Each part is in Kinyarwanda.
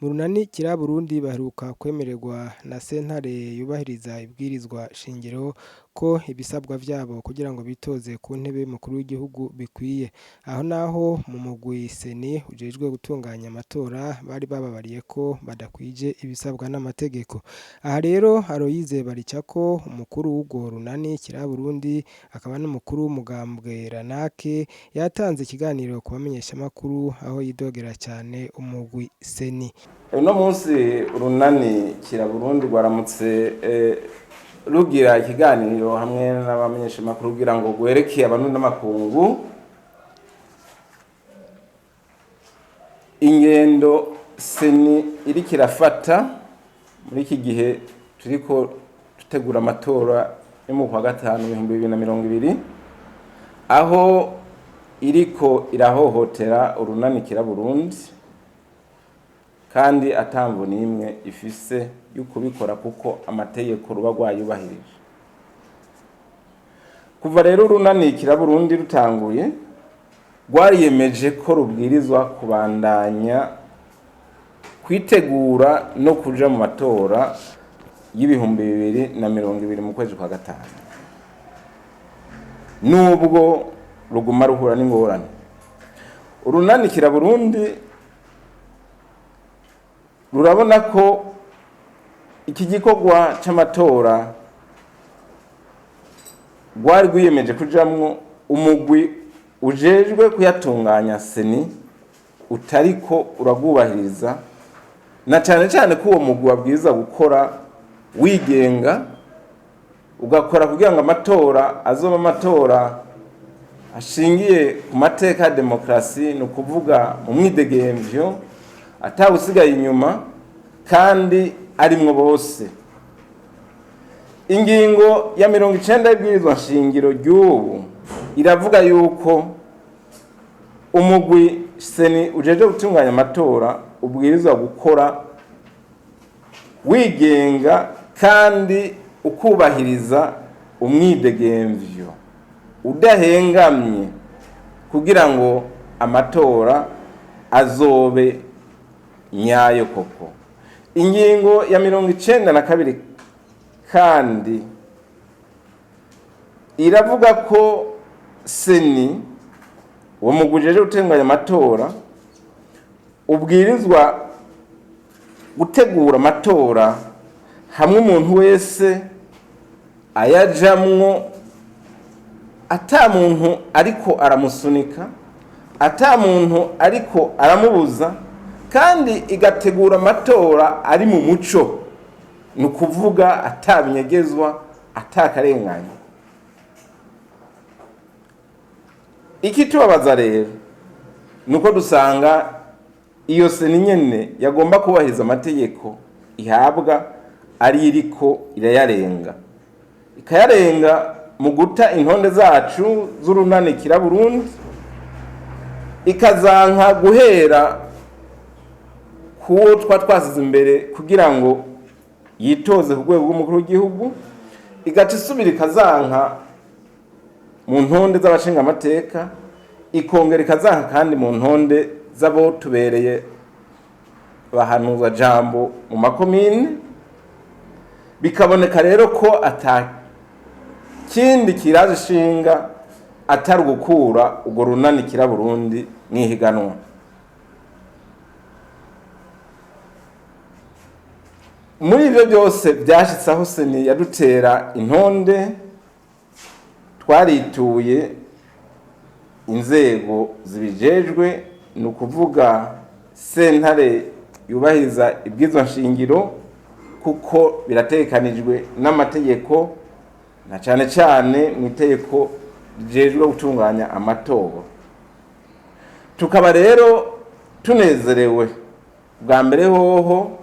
mu runani kira Burundi baheruka kwemererwa na sentare yubahiriza ibwirizwa shingiro ko ibisabwa vyabo kugira ngo bitoze ku ntebe mukuru w'igihugu bikwiye. Aho naho mu mugwi seni ujejwe gutunganya amatora bari bababariye ko badakwije ibisabwa n'amategeko. Aha rero Aloyize Baricako umukuru w'urwo runani kira Burundi akaba n'umukuru w'umugambwe Ranake yatanze ikiganiro ku bamenyesha makuru aho yidogera cyane umugwi seni. Uno munsi urunani kira Burundi rwaramutse rugira ikiganiro hamwe n'abamenyesha makuru kugira ngo gwerekeye abantu n'amakungu ingendo seni iri kirafata muri iki gihe turiko tutegura amatora yo mu kwa gatanu 2020 aho iriko irahohotera urunani kira Burundi kandi atamvu nimwe ifise y'ukubikora kuko amategeko ruba rwayubahirije. Kuva rero urunani kira Burundi rutanguye rwariyemeje ko rubwirizwa kubandanya kwitegura no kuja mu matora y'ibihumbi 2020 mu kwezi kwa gatanu. Nubwo ruguma ruhura n'ingorane. Urunani kira Burundi rurabona ko iki gikorwa c'amatora rwari rwiyemeje kujamwo umugwi ujejwe kuyatunganya seni utariko uragubahiriza na cyane cyane ko uwo mugwi wabwiza gukora wigenga ugakora kugira ngo amatora azoba amatora ashingiye ku mateka ya demokrasi no kuvuga mu mwidegemvyo atawusigaye inyuma kandi arimwo bose. Ingingo ya 90 y'ibwirizwa shingiro ry'ubu iravuga yuko umugwi seni ujeje gutunganya amatora ubwirizwa gukora wigenga kandi ukubahiriza umwidegemvyo udahengamye kugira ngo amatora azobe nyayo koko. Ingingo ya 92 kandi iravuga ko seni uwo mugujeje gutunganya amatora ubwirizwa gutegura amatora hamwe umuntu wese ayajamwo ata muntu ariko aramusunika ata muntu ariko aramubuza kandi igategura amatora ari mu muco ni ukuvuga atabinyegezwa atakarenganya. Iki tubabaza rero nuko dusanga iyo seni nyene yagomba kubahiriza amategeko ihabwa ari iriko irayarenga ikayarenga mu guta intonde zacu z'urunani kira Burundi ikazanka guhera kuwo twasize imbere kugira ngo yitoze ku rwego rw'umukuru w'igihugu igaca isubira ikazanka mu ntonde z'abashinga amateka ikongera ikazanka kandi mu ntonde z'abo tubereye bahanuza jambo mu makomine. Bikaboneka rero ko kindi kiraje shinga atari gukura urwo runani kira Burundi mwihiganwa. Muri ibyo byose byashitsaho seni yadutera intonde twarituye inzego zibijejwe ni ukuvuga sentare yubahiriza ibwirizwa nshingiro kuko biratekanijwe n'amategeko na cyane cyane mu itegeko rijejwe gutunganya amatora. Tukaba rero tunezerewe bwa mbere hoho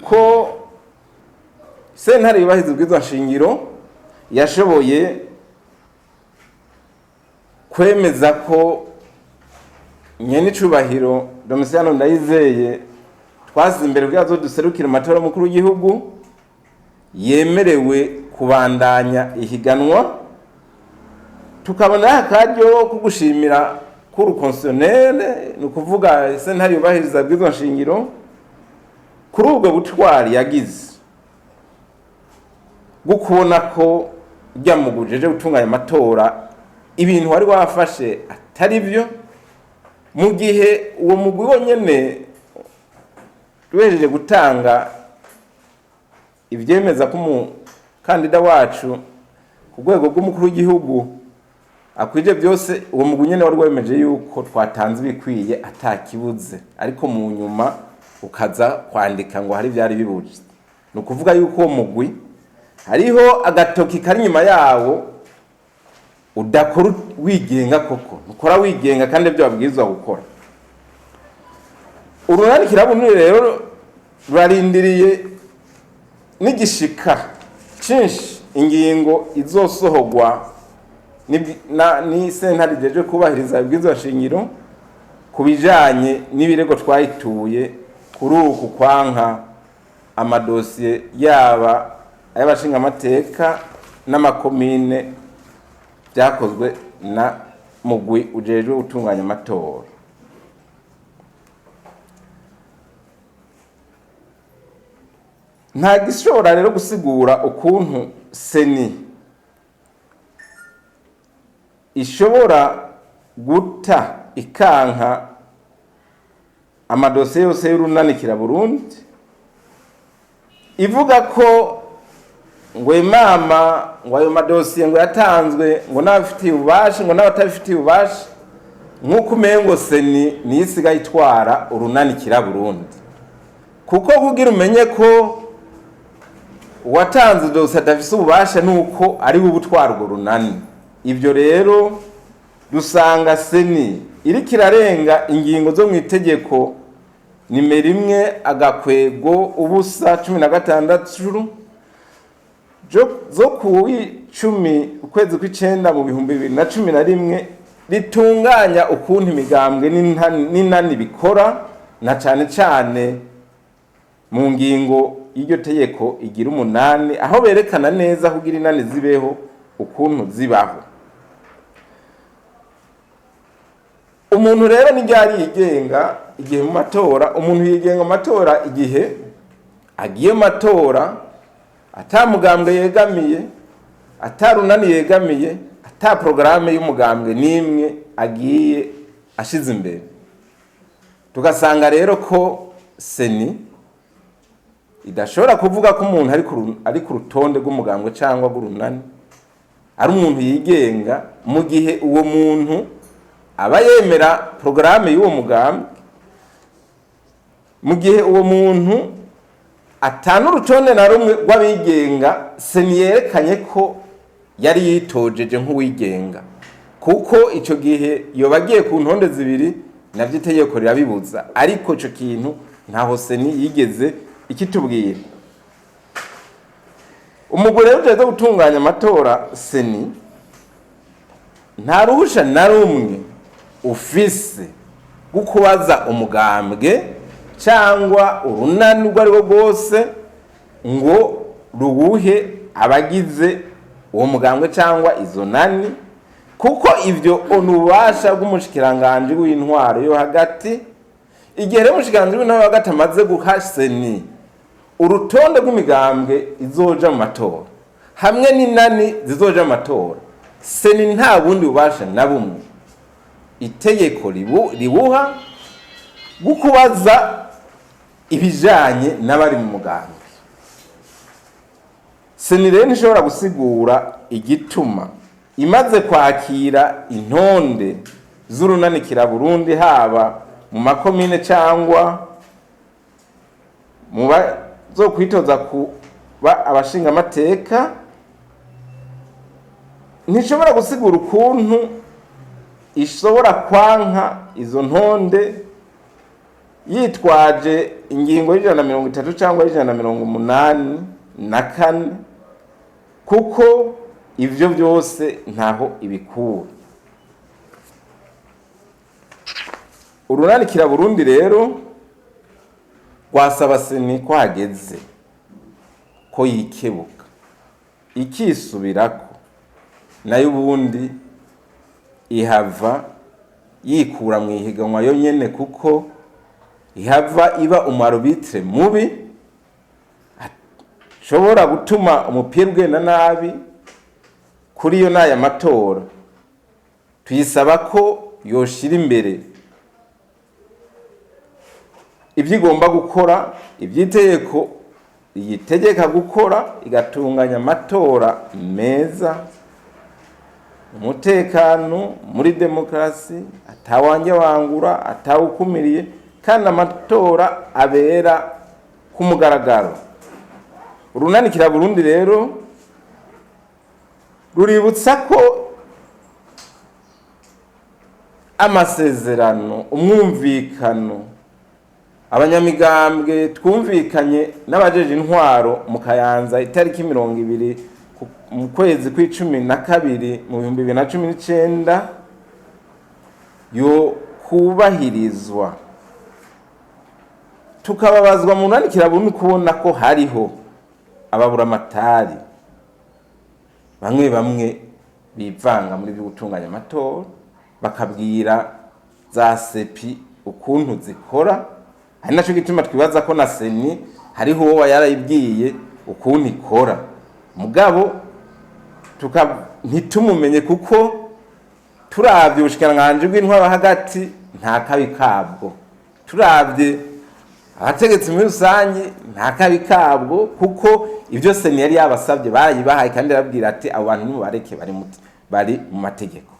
ko sentare yubahiriza ibwirizwa nshingiro yashoboye kwemeza ko nyene icubahiro Domitiano Ndayizeye twasize imbere bwazo duserukira amatora mukuru w'igihugu yemerewe kubandanya ihiganwa. Tukabona akaryo ko gushimira Cour constitutionnelle ni ukuvuga sentare yubahiriza ibwirizwa nshingiro kuri ubwo butwari yagize bwo kubona ko ryamugujeje gutunganya amatora ibintu wari wafashe atari byo, mu gihe uwo mugwi wonyene wejeje gutanga ivyemeza ko umukandida wacu ku rwego rw'umukuru w'igihugu akwije byose, uwo mugwi nyene wari wemeje yuko twatanze ibikwiye atakibuze, ariko mu nyuma ukaza kwandika ngo hari byari bibuje. Ni ukuvuga yuko uwo mugwi hariho agatoki kari nyuma yawo udakora wigenga, koko ukora wigenga kandi ibyo wabwirizwa gukora. Urunani kirabunire rero rurarindiriye n'igishika cinshi ingingo izosohogwa ni sentare ijeje kubahiriza ibwirizwa shingiro ku bijanye n'ibirego twayituye kuri uku kwanka amadosiye yaba ay'abashinga amateka n'amakomine byakozwe na mugwi ujejwe gutunganya amatora. Nta gishobora rero gusigura ukuntu seni ishobora guta ikanka amadosiye yose y'urunani Kiraburundi ivuga ko ngo imama ngo ayo madosiye ngo yatanzwe ngo n'abafitiye ububasha ngo n'abatabifitiye ububasha, nk'uko umengo seni niyo isigaye itwara urunani Kiraburundi, kuko kugira umenye ko uwatanze dosiye adafise ububasha nuko ari we ubutwara urwo runani. Ibyo rero dusanga seni iriko irarenga ingingo zo mu itegeko nimero 1/16 zo ku 10 ukwezi kw'icenda mu 2011 ritunganya ukuntu imigambwe n'inani bikora, na cane cane mu ngingo y'iryo tegeko igira 8 aho berekana neza kugira inani zibeho ukuntu zibaho. Umuntu rero n'iryari yigenga igihe mu matora, umuntu yigenga mu matora igihe agiye mu matora atamugambwe yegamiye, atarunani yegamiye, ata programme y'umugambwe nimwe agiye ashize imbere. Tugasanga rero ko seni idashobora kuvuga ko umuntu ari ku rutonde rw'umugambwe cyangwa rw'urunani ari umuntu yigenga, mu gihe uwo muntu aba yemera programme y'uwo mugambwe, mu gihe uwo muntu atanu urutonde na rumwe rw'abigenga seni yerekanye ko yari yitojeje nk'uwigenga, kuko ico gihe yoba agiye ku ntonde zibiri navyo itegeko rirabibuza, ariko ico kintu ntaho seni yigeze ikitubwira. Umugore rero ujejwe gutunganya amatora seni nta ruhusha na rumwe ufise gukubaza umugambwe cyangwa urunani rwo ari rwo rwose ngo rubuhe abagize uwo mugambwe cyangwa izo nani, kuko ivyo onubasha bw'umushikiranganje w'intwaro yo hagati. Igihe rero umushikiranganje w'intwaro yo hagati amaze guha seni urutonde rw'imigambwe izoja mu matora hamwe n'inani zizoja mu matora, seni nta bundi bubasha na bumwe itegeko ribuha gukubaza ibijanye n'abari mu mugambwe. Seni rero ntishobora gusigura igituma imaze kwakira intonde z'urunani Kiraburundi haba mu makomine cyangwa mu zo kwitoza kuba abashinga amateka, ntishobora gusigura ukuntu ishobora kwanka izo ntonde yitwaje ingingo y'130 cyangwa y'184, kuko ivyo byose ntaho ibikura. Urunani Kiraburundi rero rwasaba seni ko hageze ko yikebuka ikisubirako, nayo ubundi ihava yikura mu ihiganwa yonyene, kuko ihava iba umarubitire mubi ashobora gutuma umupira ugenda nabi kuri yo n'aya matora, tuyisaba ko yoshira imbere ibyo igomba gukora, iby'itegeko iyitegeka gukora, igatunganya amatora meza, umutekano muri demokarasi, atawanjye wangura, atawukumiriye, kandi amatora abera ku mugaragaro. Urunani Kiraburundi rero ruributsa ko amasezerano, umwumvikano abanyamigambwe twumvikanye n'abajeje intwaro mu Kayanza itariki 20 mu kwezi kwa12 mu 2019 yo kubahirizwa. Tukababazwa mu Runani Kiraburundi kubona ko hariho ababuramatari bamwe bivanga muri byo gutunganya amatora, bakabwira za sepi ukuntu zikora. Hari naco gituma twibaza ko na seni hariho uwo yarayibwiye ukuntu ikora, mugabo ntitumumenye kuko turavye ubushikiranganji bw'intwaro hagati nta kabi kabwo, turavye abategetsi muri rusange nta kabi kabwo, kuko ivyo seni yari yabasavye barayibahaye kandi arabwira ati abo bantu nimubareke bari mu mategeko.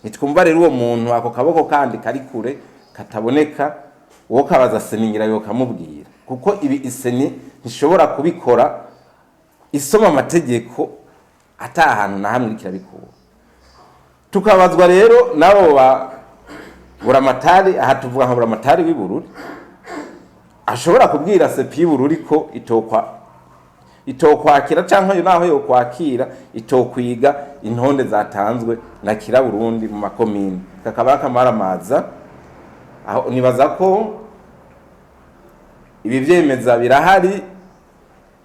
Nitwumva rero uwo muntu ako kaboko kandi kari kure kataboneka, uwo kabaza seni ngira yo kamubwira, kuko ibi iseni ntishobora kubikora isoma amategeko atahantu na hamwe kirabikura. Tukabazwa rero nabo buramatari, aha tuvuga nka buramatari w'Ibururi ashobora kubwira sepi y'Ibururi ko itokwakira cyangwa naho yo kwakira itokwiga intonde zatanzwe na Kiraburundi mu makomine, kakaba kamaramaza. Aho nibaza ko ibi vyemeza birahari,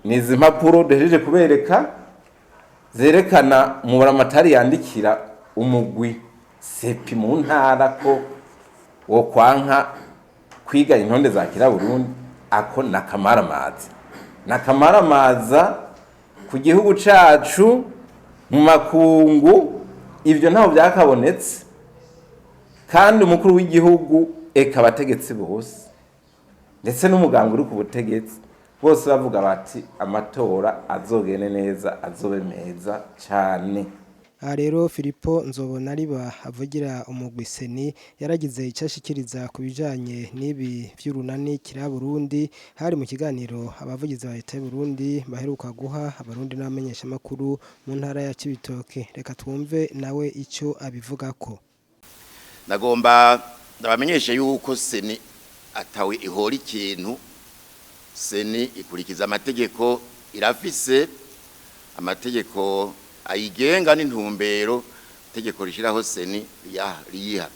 nizi mpapuro dejeje kubereka zerekana mu buramatari yandikira umugwi sepi mu ntara ko wo kwanka kwiga intonde za Kiraburundi, ako nakamaramaza ku gihugu cacu mu makungu. Ivyo ntaho byakabonetse, kandi umukuru w'igihugu eka abategetsi bose ndetse n'umuganga uri ku butegetsi bose bavuga bati amatora azogene neza, azobe meza cyane. Aha rero Filipo Nzobonariba avugira umugwi seni yaragize icashikiriza ku bijanye n'ibi vy'Urunani Kiraburundi. Hari mu kiganiro abavugizi ba leta y'u Burundi baheruka guha abarundi n'abamenyesha makuru mu ntara ya Cibitoke. Reka twumve nawe ico abivugako. Nagomba ndabamenyesha yuko seni atawe ihora ikintu. Seni ikurikiza amategeko, irafise amategeko ayigenga n'intumbero itegeko rishiraho seni riyiha.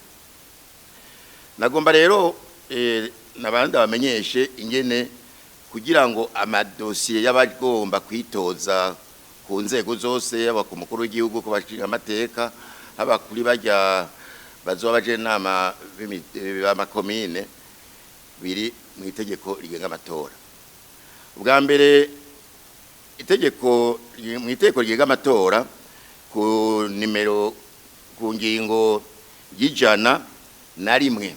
Nagomba rero nabandi bamenyeshe ingene kugira ngo amadosiye y'abagomba kwitoza ku nzego zose, yaba ku mukuru w'igihugu, ku bashinga amateka, haba kuri bajya bazoba baje nama b'amakomine, biri mu itegeko rigenga amatora. Ubwa mbere mu itegeko rigenga amatora ku ngingo y'101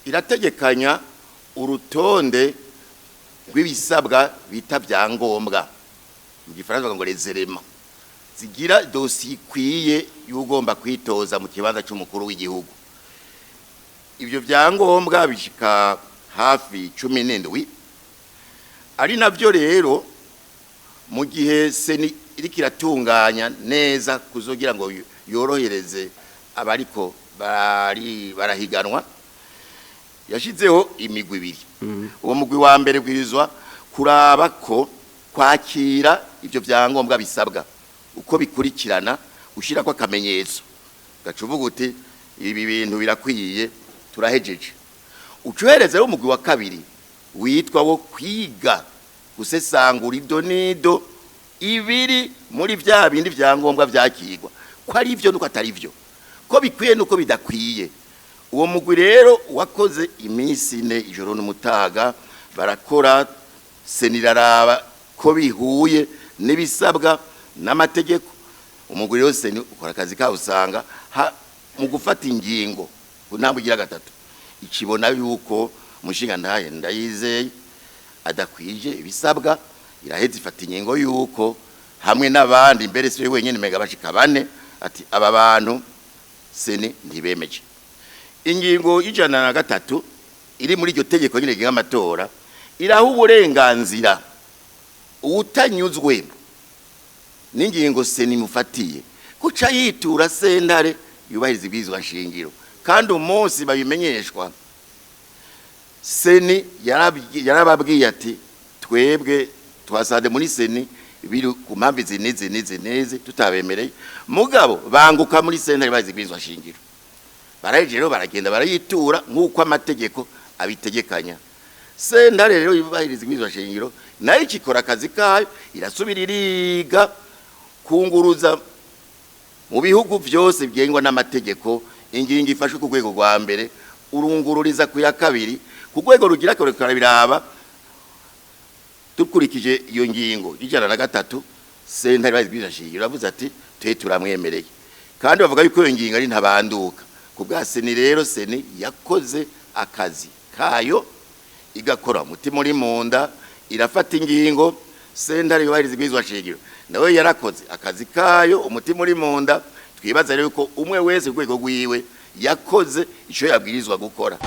irategekanya urutonde rw'ibisabwa bita byangombwa, mu gifaransa ngo les éléments zigira dossier ikwiye y'ugomba kwitoza mu kibanza cy'umukuru w'igihugu. Ibyo byangombwa bishika hafi 17, ari navyo rero mu gihe seni iriko iratunganya neza kuzogira ngo yorohereze abariko barahiganwa, yashizeho imigwi ibiri. Uwo mugwi wa mbere bwirizwa kuraba ko kwakira ivyo byangombwa bisabwa uko bikurikirana, ushirako akamenyetso gacuvuga uti ibi bintu birakwiye, turahejeje. Ucuhereze umugwi wa kabiri witwa wo kwiga gusesangura idonido ibiri muri vya bindi vyangombwa vyakirwa, ko ari ivyo nuko atari ivyo, ko bikwiye nuko bidakwiye. uwo mugwi rero wakoze iminsi ine ijoro n'umutaga barakora seniraraba ko bihuye n'ibisabwa n'amategeko. Umugwi rero seni ukora akazi ka usanga mu gufata ingingo kunambugira gatatu ikibona yuko mushinga ntaye Ndayizeye adakwije ibisabwa iraheze ifata ingingo yuko hamwe n'abandi mbere se wenyene mega bashika bane ati aba bantu seni ntibemeje. Ingingo y'ijana na gatatu iri muri iryo tegeko nyine ry'amatora iraha uburenganzira utanyuzwe n'ingingo seni mufatiye kuca yitura sentare yubahiriza ibizwa nshingiro, kandi umunsi babimenyeshwa seni yarababwiye ati twebwe twasade muri seni biri ku mpamvu neze tutabemereye mugabo banguka muri sentare bazi ibizwa nshingiro. Baraje rero baragenda barayitura nk'uko amategeko abitegekanya. Sentare rero yubahiriza ibizwa nshingiro nayo ikikora akazi kayo irasubira iriga kunguruza mu bihugu byose byengwa n'amategeko ingingo ifashwe ku rwego rwa mbere urungururiza ku ya kabiri ku rwego rugira ko biraba dukurikije iyo ngingo y'ijana na gatatu. Sentare bazi ibizwa nshingiro avuze ati twe turamwemereye, kandi bavuga yuko iyo ngingo ari ntabanduka. Ku bwa seni rero seni yakoze akazi kayo igakora umutima uri munda irafata ingingo. Sentare yubahiriza ibizwa nshingiro nawe yarakoze akazi kayo umutima uri munda. Twibaza rero ko umwe wese urwego rwiwe yakoze icyo yabwirizwa gukora.